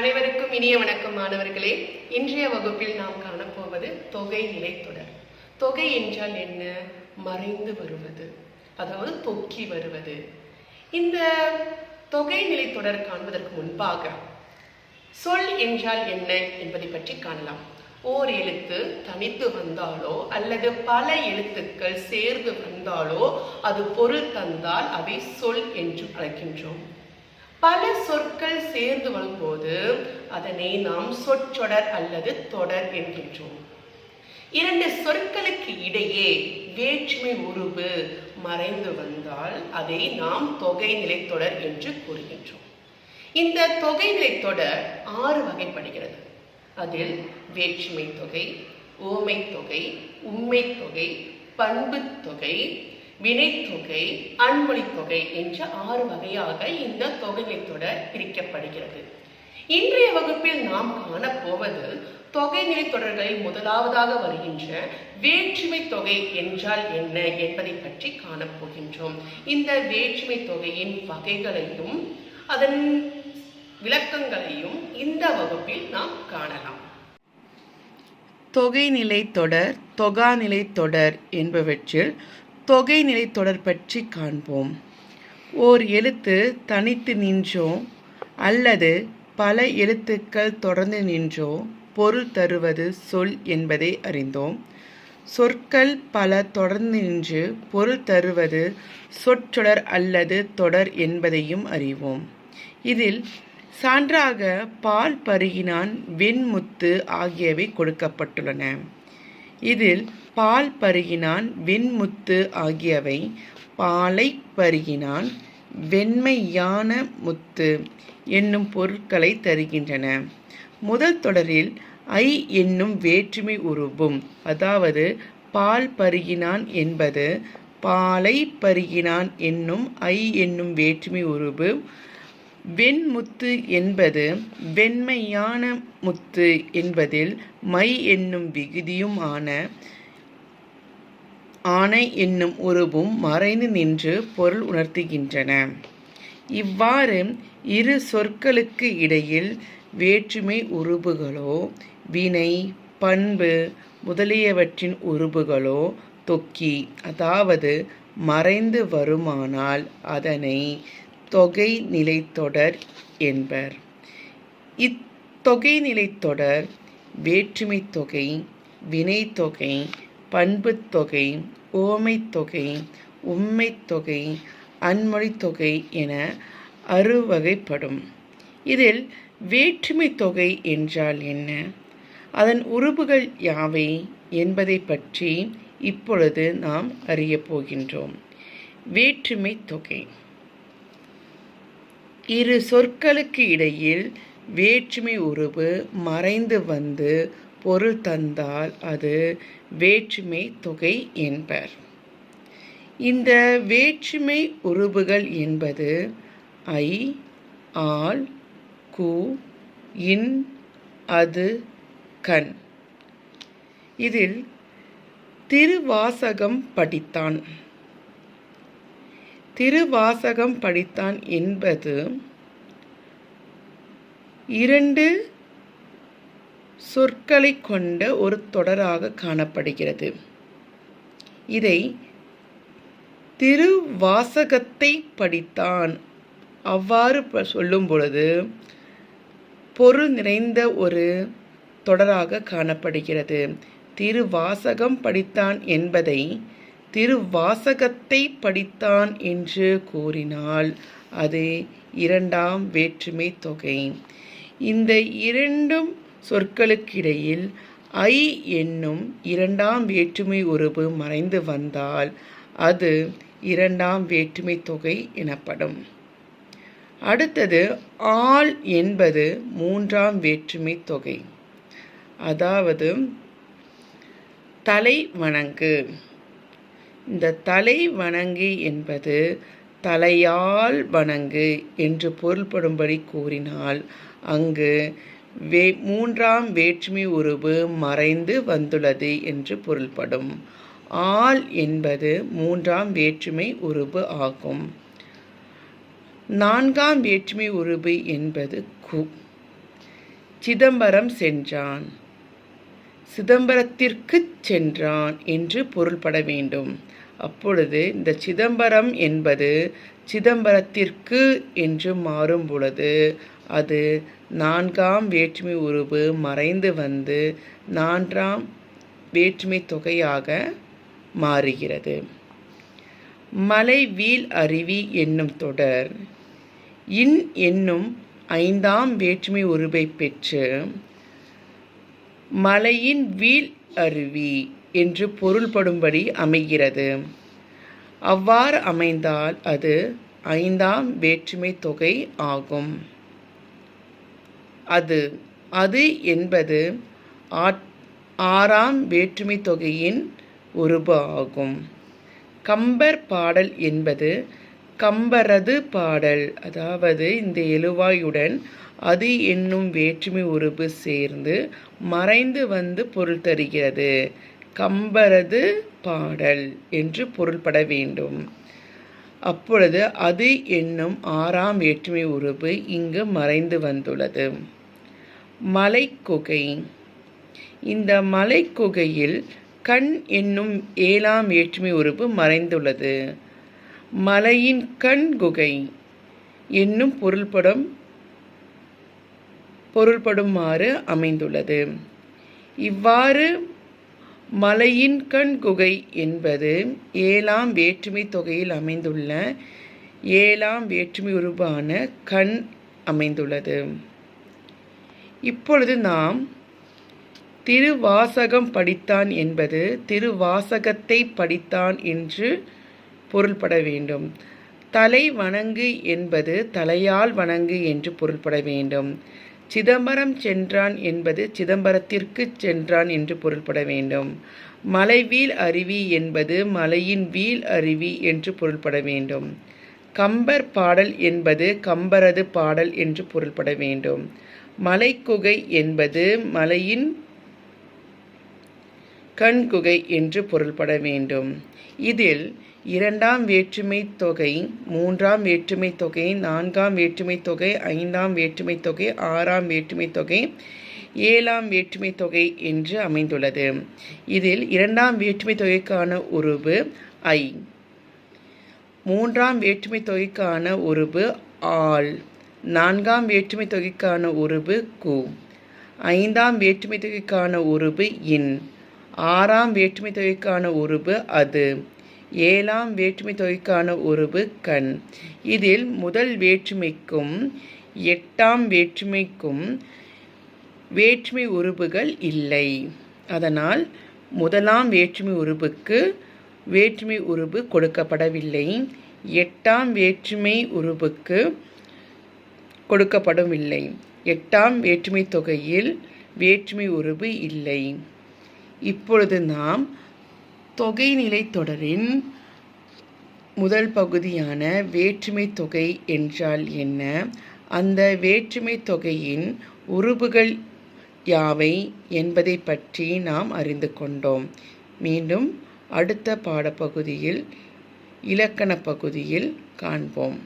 அனைவருக்கும் இனிய வணக்கம் மாணவர்களே. இன்றைய வகுப்பில் நாம் காணப்போவது தொகை நிலைத்தொடர். தொகை என்றால் என்ன? மறைந்து வருவது, அதாவது தொக்கி வருவது. இந்த தொகை நிலைத்தொடர் காண்பதற்கு முன்பாக சொல் என்றால் என்ன என்பதை பற்றி காணலாம். ஓர் எழுத்து தனித்து வந்தாலோ அல்லது பல எழுத்துக்கள் சேர்ந்து வந்தாலோ அது பொருள் தந்தால் அவை சொல் என்று அழைக்கின்றோம். பல சொற்கள் சேர்ந்து வரும்போது அதனை நாம் சொற்றொடர் அல்லது தொடர் என்கின்றோம். இரண்டு சொற்களுக்கு இடையே வேற்றுமை உருவு மறைந்து வந்தால் அதை நாம் தொகை நிலைத்தொடர் என்று கூறுகின்றோம். இந்த தொகை நிலைத்தொடர் 6 வகைப்படுகிறது. அதில் வேற்றுமை தொகை, ஓமை தொகை, உண்மை தொகை, பண்பு தொகை, வினைத்தொகை, அன்மொழி தொகை என்ற 6 வகையாக இந்த தொகை நிலைத்தொடர் பிரிக்கப்படுகிறது. இன்றைய வகுப்பில் நாம் காணப்போவது தொகை நிலைத்தொடர்களில் முதலாவதாக வருகின்ற வேற்றுமை தொகை என்றால் என்ன என்பதை பற்றி காணப்போகின்றோம். இந்த வேற்றுமை தொகையின் வகைகளையும் அதன் விளக்கங்களையும் இந்த வகுப்பில் நாம் காணலாம். தொகை நிலைத்தொடர், தொகா நிலைத்தொடர் என்பவற்றில் தொகை நிலைத்தொடர் பற்றி காண்போம். ஓர் எழுத்து தனித்து நின்றோ அல்லது பல எழுத்துக்கள் தொடர்ந்து நின்றோ பொருள் தருவது சொல் என்பதை அறிந்தோம். சொற்கள் பல தொடர்ந்து நின்று பொருள் தருவது சொற்றொடர் அல்லது தொடர் என்பதையும் அறிவோம். இதில் சான்றாக பால் பருகினான், வெண்முத்து ஆகியவை கொடுக்கப்பட்டுள்ளன. இதில் பால் பருகினான், வெண்முத்து ஆகியவை பாலை பருகினான், வெண்மையான முத்து என்னும் பொருட்களை தருகின்றன. முதல் தொடரில் ஐ என்னும் வேற்றுமை உருவும், அதாவது பால் பருகினான் என்பது பாலை பருகினான் என்னும் ஐ என்னும் வேற்றுமை உருவு, வெண்முத்து என்பது வெண்மையான முத்து என்பதில் மை என்னும் விகுதியும் ஆனை என்னும் உருவும் மறைந்து நின்று பொருள் உணர்த்துகின்றன. இவ்வாறு இரு சொற்களுக்கு இடையில் வேற்றுமை உருபுகளோ வினை, பண்பு முதலியவற்றின் உருபுகளோ தொக்கி, அதாவது மறைந்து வருமானால் அதனை தொகை நிலைத்தொடர் என்பர். இத்தொகை நிலைத்தொடர் வேற்றுமை தொகை, வினைத்தொகை, பண்பு தொகை, ஓமை தொகை, உண்மை தொகை, அன்மொழி தொகை என 6 வகைப்படும். இதில் வேற்றுமை தொகை என்றால் என்ன, அதன் உருபுகள் யாவை என்பதை பற்றி இப்பொழுது நாம் அறிய போகின்றோம். வேற்றுமை தொகை இரு சொற்களுக்கு இடையில் வேற்றுமை உருவு மறைந்து வந்து பொருள் தந்தால் அது வேற்றுமை தொகை என்பர். இந்த வேற்றுமை உருபுகள் என்பது ஐ, ஆல், கு, இன், அது, கண். இதில் திருவாசகம் படித்தான். திருவாசகம் படித்தான் என்பது 2 சொற்களை கொண்ட ஒரு தொடராக காணப்படுகிறது. இதை திருவாசகத்தை படித்தான் அவ்வாறு சொல்லும் பொழுது பொருள் நிறைந்த ஒரு தொடராக காணப்படுகிறது. திருவாசகம் படித்தான் என்பதை திருவாசகத்தை படித்தான் என்று கூறினால் அது 2ஆம் வேற்றுமை தொகை. இந்த 2 சொற்களுக்கிடையில் ஐ என்னும் 2ஆம் வேற்றுமை உருவு மறைந்து வந்தால் அது 2ஆம் வேற்றுமை தொகை எனப்படும். அடுத்தது ஆல் என்பது 3ஆம் வேற்றுமை தொகை, அதாவது தலை வணங்கு. இந்த தலை வணங்கு என்பது தலையால் வணங்கு என்று பொருள்படும்படி கூறினால் அங்கு 3ஆம் வேற்றுமை உருவு மறைந்து வந்துள்ளது என்று பொருள்படும். ஆல் என்பது 3ஆம் வேற்றுமை உருவு ஆகும். 4ஆம் வேற்றுமை உருவு என்பது கு. சிதம்பரம் சென்றான், சிதம்பரத்திற்குச் சென்றான் என்று பொருள்பட வேண்டும். அப்பொழுது இந்த சிதம்பரம் என்பது சிதம்பரத்திற்கு என்று மாறும் பொழுது அது 4ஆம் வேற்றுமை உருபு மறைந்து வந்து 4ஆம் வேற்றுமை தொகையாக மாறுகிறது. மலை வீழ் அருவி என்னும் தொடர் இன் என்னும் 5ஆம் வேற்றுமை உருபை பெற்று மலையின் வீழ் அருவி என்று பொருள்படும்படி அமைகிறது. அவ்வாறு அமைந்தால் அது 5ஆம் வேற்றுமை தொகை ஆகும். அது என்பது 6ஆம் வேற்றுமை தொகையின் உருபு ஆகும். கம்பர் பாடல் என்பது கம்பரது பாடல், அதாவது இந்த எழுவாயுடன் அது என்னும் வேற்றுமை உருபு சேர்ந்து மறைந்து வந்து பொருள் தருகிறது. கம்பரது பாடல் என்று பொருள்பட வேண்டும். அப்பொழுது அது என்னும் 6ஆம் வேற்றுமை உருபு இங்கு மறைந்து வந்துள்ளது. மலைக்குகை. இந்த மலைக்குகையில் கண் என்னும் 7ஆம் வேற்றுமை உருபு மறைந்துள்ளது. மலையின் கண் குகை என்னும் பொருள்படுமாறு அமைந்துள்ளது. இவ்வாறு மலையின் கண் குகை என்பது 7ஆம் வேற்றுமை தொகையில் அமைந்துள்ள 7ஆம் வேற்றுமை உருபான கண் அமைந்துள்ளது. இப்பொழுது நாம் திருவாசகம் படித்தான் என்பது திருவாசகத்தை படித்தான் என்று பொருள்பட வேண்டும். தலை வணங்கு என்பது தலையால் வணங்கு என்று பொருள்பட வேண்டும். சிதம்பரம் சென்றான் என்பது சிதம்பரத்திற்கு சென்றான் என்று பொருள்பட வேண்டும். மலைவீழ் அருவி என்பது மலையின் வீழ் அருவி என்று பொருள்பட வேண்டும். கம்பர் பாடல் என்பது கம்பரது பாடல் என்று பொருள்பட வேண்டும். மலைக்குகை என்பது மலையின் கண்குகை என்று பொருள்பட வேண்டும். இதில் 2ஆம் வேற்றுமை தொகை, 3ஆம் வேற்றுமை தொகை, 4ஆம் வேற்றுமை தொகை, 5ஆம் வேற்றுமை தொகை, 6ஆம் வேற்றுமை தொகை, 7ஆம் வேற்றுமை தொகை என்று அமைந்துள்ளது. இதில் 2ஆம் வேற்றுமை தொகைக்கான உருபு ஐ, 3ஆம் வேற்றுமை தொகைக்கான உருபு ஆல், 4ஆம் வேற்றுமை தொகைக்கான உருபு கு, 5ஆம் வேற்றுமை தொகைக்கான உருபு இன், 6ஆம் வேற்றுமை தொகைக்கான உருபு அது, 7ஆம் வேற்றுமை தொகைக்கான உருபு கண். இதில் முதல் வேற்றுமைக்கும் 8ஆம் வேற்றுமைக்கும் வேற்றுமை உருபுகள் இல்லை. அதனால் முதலாம் வேற்றுமை உருபுக்கு வேற்றுமை உருபு கொடுக்கப்படவில்லை. 8ஆம் வேற்றுமை உருபுக்கு கொடுக்கப்படவில்லை. 8ஆம் வேற்றுமை தொகையில் வேற்றுமை உருபு இல்லை. இப்பொழுது நாம் தொகைநிலை தொடரின் முதல் பகுதியான வேற்றுமை தொகை என்றால் என்ன, அந்த வேற்றுமை தொகையின் உருபுகள் யாவை என்பதை பற்றி நாம் அறிந்து கொண்டோம். மீண்டும் அடுத்த பாடப்பகுதியில் இலக்கண பகுதியில் காண்போம்.